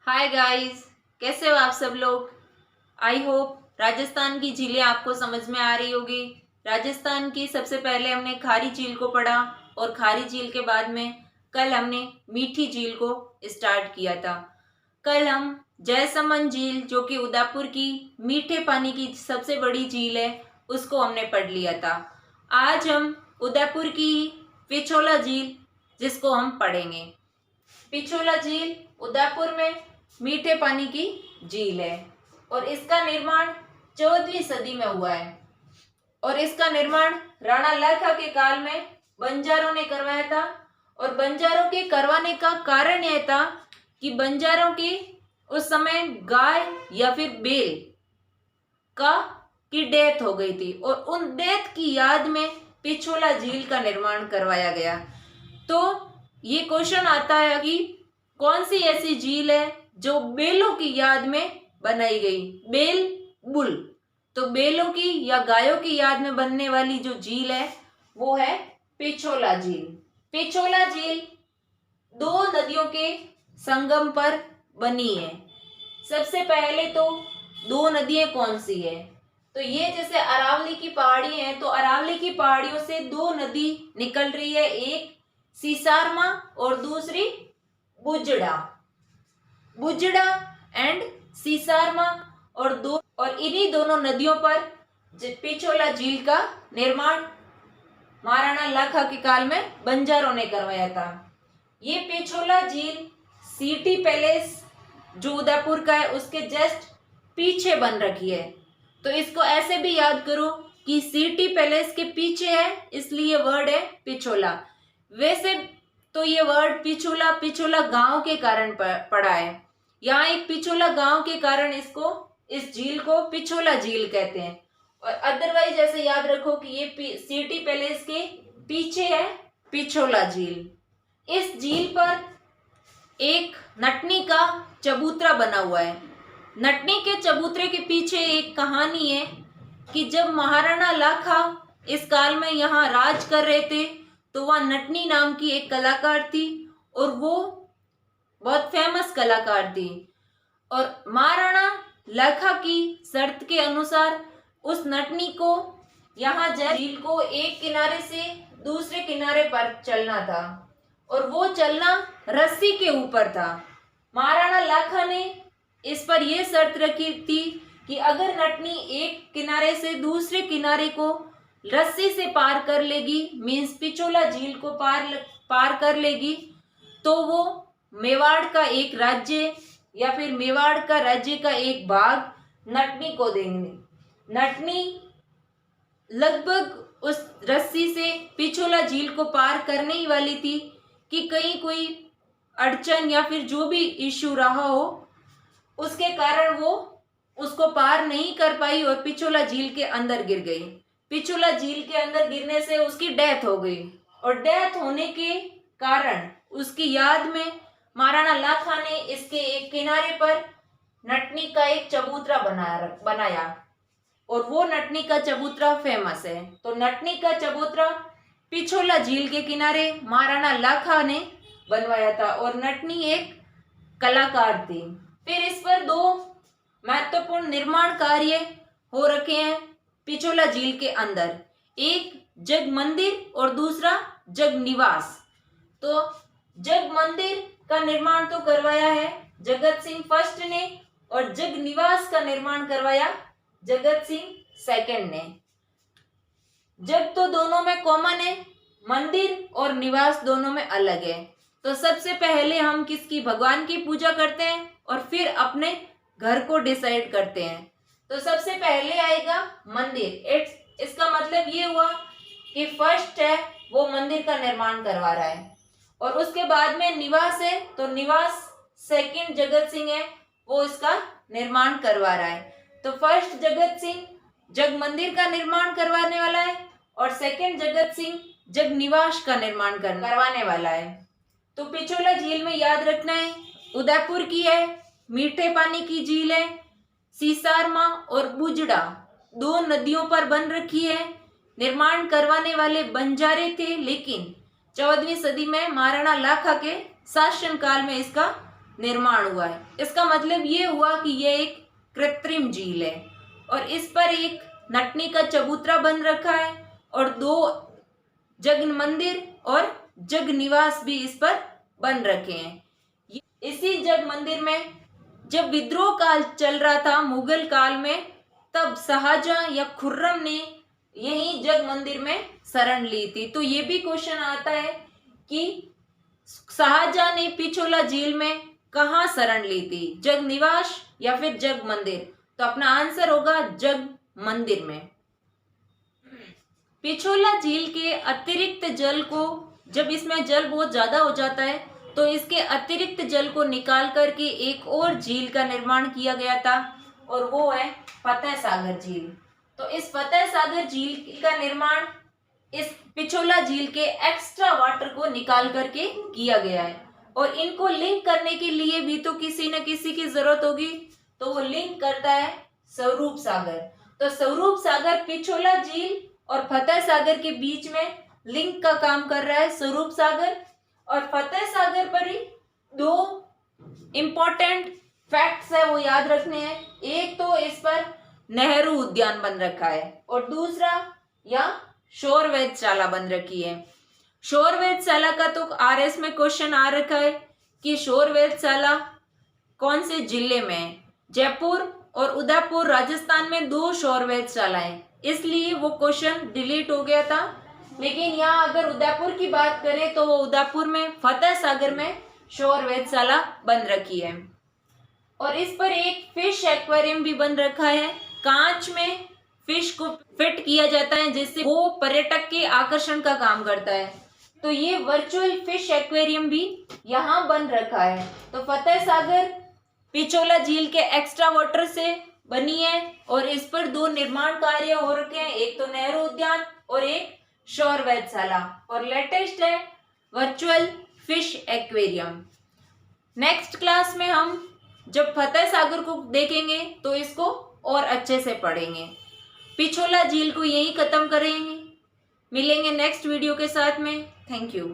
Hi guys, कैसे हो आप सब लोग। आई होप राजस्थान की झीलें आपको समझ में आ रही होगी। राजस्थान की सबसे पहले हमने खारी झील को पढ़ा और खारी झील के बाद में कल हमने मीठी झील को स्टार्ट किया था। कल हम जयसमंद झील जो कि उदयपुर की मीठे पानी की सबसे बड़ी झील है उसको हमने पढ़ लिया था। आज हम उदयपुर की पिछोला झील जिसको हम पढ़ेंगे। पिछोला झील उदयपुर में मीठे पानी की झील है और इसका निर्माण 14वीं सदी में हुआ है और इसका निर्माण राणा लखा के काल में बंजारों ने करवाया था। और बंजारों के करवाने का कारण यह था कि बंजारों की उस समय गाय या फिर बैल का की डेथ हो गई थी और उन डेथ की याद में पिछोला झील का निर्माण करवाया गया। तो ये क्वेश्चन आता है कि कौन सी ऐसी झील है जो बैलों की याद में बनाई गई। बैल बुल, तो बैलों की या गायों की याद में बनने वाली जो झील है वो है पिछोला झील। पिछोला झील दो नदियों के संगम पर बनी है। सबसे पहले तो दो नदियां कौन सी है, तो ये जैसे अरावली की पहाड़ी है तो अरावली की पहाड़ियों से दो नदी निकल रही है, एक सीसारमा और दूसरी बुजड़ा। बुजड़ा एंड सीसारमा और इन्हीं दोनों नदियों पर पिछोला झील का निर्माण महाराणा लाखा के काल में बंजारों ने करवाया था। ये पिछोला झील सिटी पैलेस जो उदयपुर का है उसके जस्ट पीछे बन रखी है। तो इसको ऐसे भी याद करो कि सिटी पैलेस के पीछे है, इसलिए वर्ड है पिछोला। वैसे तो ये वर्ड पिछोला पिछोला गांव के कारण पड़ा है। यहाँ एक पिछोला गांव के कारण इस झील को पिछोला झील कहते हैं। और अदरवाइज ऐसे याद रखो कि ये सिटी पैलेस के पीछे है पिछोला झील। इस झील पर एक नटनी का चबूतरा बना हुआ है। नटनी के चबूतरे के पीछे एक कहानी है कि जब महाराणा लाखा इस काल में यहाँ राज कर रहे थे तो वह नटनी नाम की एक कलाकार थी और वो बहुत फेमस कलाकार थी। और महाराणा लाखा की शर्त के अनुसार उस नटनी को यहाँ झील को एक किनारे से दूसरे किनारे पर चलना था और वो चलना रस्सी के ऊपर था। महाराणा लाखा ने इस पर यह शर्त रखी थी कि अगर नटनी एक किनारे से दूसरे किनारे को रस्सी से पार कर लेगी, मीन्स पिछोला झील को पार कर लेगी, तो वो मेवाड़ का एक राज्य या फिर मेवाड़ का राज्य का एक भाग नटनी को देंगे। नटनी लगभग उस रस्सी से पिछोला झील को पार करने ही वाली थी कि कहीं कोई अड़चन या फिर जो भी इश्यू रहा हो उसके कारण वो उसको पार नहीं कर पाई और पिछोला झील के अंदर गिर गई। पिछोला झील के अंदर गिरने से उसकी डेथ हो गई और डेथ होने के कारण उसकी याद में महाराणा लाखा ने इसके एक किनारे पर नटनी का एक चबूतरा बनाया और वो नटनी का चबूतरा फेमस है। तो नटनी का चबूतरा पिछोला झील के किनारे महाराणा लाखा ने बनवाया था और नटनी एक कलाकार थी। फिर इस पर दो महत्वपूर्ण निर्माण कार्य हो रखे हैं पिछोला झील के अंदर, एक जग मंदिर और दूसरा जग निवास। तो जग मंदिर का निर्माण तो करवाया है जगत सिंह फर्स्ट ने और जग निवास का निर्माण करवाया जगत सिंह सेकंड ने। जग तो दोनों में कॉमन है, मंदिर और निवास दोनों में अलग है। तो सबसे पहले हम किसकी भगवान की पूजा करते हैं और फिर अपने घर को डिसाइड करते हैं। तो सबसे पहले आएगा मंदिर। इसका मतलब ये हुआ कि फर्स्ट है वो मंदिर का निर्माण करवा रहा है और उसके बाद में निवास है तो निवास सेकंड जगत सिंह है वो इसका निर्माण करवा रहा है। तो फर्स्ट जगत सिंह जग मंदिर का निर्माण करवाने वाला है और सेकंड जगत सिंह जग निवास का निर्माण करवाने वाला है। तो पिछोला झील में याद रखना है उदयपुर की है, मीठे पानी की झील है, सीसारमा और बुजड़ा दो नदियों पर बन रखी है। निर्माण करवाने वाले बंजारे थे लेकिन 14वीं सदी में महाराणा लाखा के शासन काल में इसका निर्माण हुआ है। इसका मतलब ये हुआ कि ये एक कृत्रिम झील है और इस पर एक नटनी का चबूतरा बन रखा है और 2 जग मंदिर और जग निवास भी इस पर बन रखे हैं। इसी जग मंदिर में जब विद्रोह काल चल रहा था मुगल काल में, तब शाहजहां या खुर्रम ने यही जग मंदिर में शरण ली थी। तो ये भी क्वेश्चन आता है कि शाहजहां ने पिछोला झील में कहाँ शरण ली थी, जग निवास या फिर जग मंदिर? तो अपना आंसर होगा जग मंदिर में। पिछोला झील के अतिरिक्त जल को, जब इसमें जल बहुत ज्यादा हो जाता है तो इसके अतिरिक्त जल को निकाल करके एक और झील का निर्माण किया गया था और वो है फतेह सागर झील। तो इस फतेह सागर झील का निर्माण इस पिछोला झील के एक्स्ट्रा वाटर को निकाल करके किया गया है और इनको लिंक करने के लिए भी तो किसी न किसी की जरूरत होगी, तो वो लिंक करता है स्वरूप सागर। तो स्वरूप सागर पिछोला झील और फतेह सागर के बीच में लिंक का काम कर रहा है स्वरूप सागर। और फतेह सागर पर ही 2 इंपॉर्टेंट फैक्ट्स है वो याद रखने हैं। एक तो इस पर नेहरू उद्यान बन रखा है और दूसरा या शौर वेधशाला बन रखी है। शौर वेधशाला का तो आरएस में क्वेश्चन आ रखा है कि शौर वेधशाला कौन से जिले में है। जयपुर और उदयपुर राजस्थान में 2 शौर वेधशालाएं, इसलिए वो क्वेश्चन डिलीट हो गया था। लेकिन यहाँ अगर उदयपुर की बात करें तो वो उदयपुर में फतेह सागर में शौर वेधशाला बन रखी है। और इस पर एक फिश एक्वेरियम भी बन रखा है। कांच में फिश को फिट किया जाता है जिससे वो पर्यटक के आकर्षण का काम करता है। तो ये वर्चुअल फिश एक्वेरियम भी यहाँ बन रखा है। तो फतेह सागर पिछोला झील के एक्स्ट्रा वाटर से बनी है और इस पर 2 निर्माण कार्य हो रखे हैं, एक तो नेहरू उद्यान और एक शौर वेधशाला। और लेटेस्ट है virtual fish aquarium. Next class में हम जब फतेह सागर को देखेंगे तो इसको और अच्छे से पढ़ेंगे। पिछोला झील को यहीं खत्म करेंगे। मिलेंगे नेक्स्ट वीडियो के साथ में। Thank you.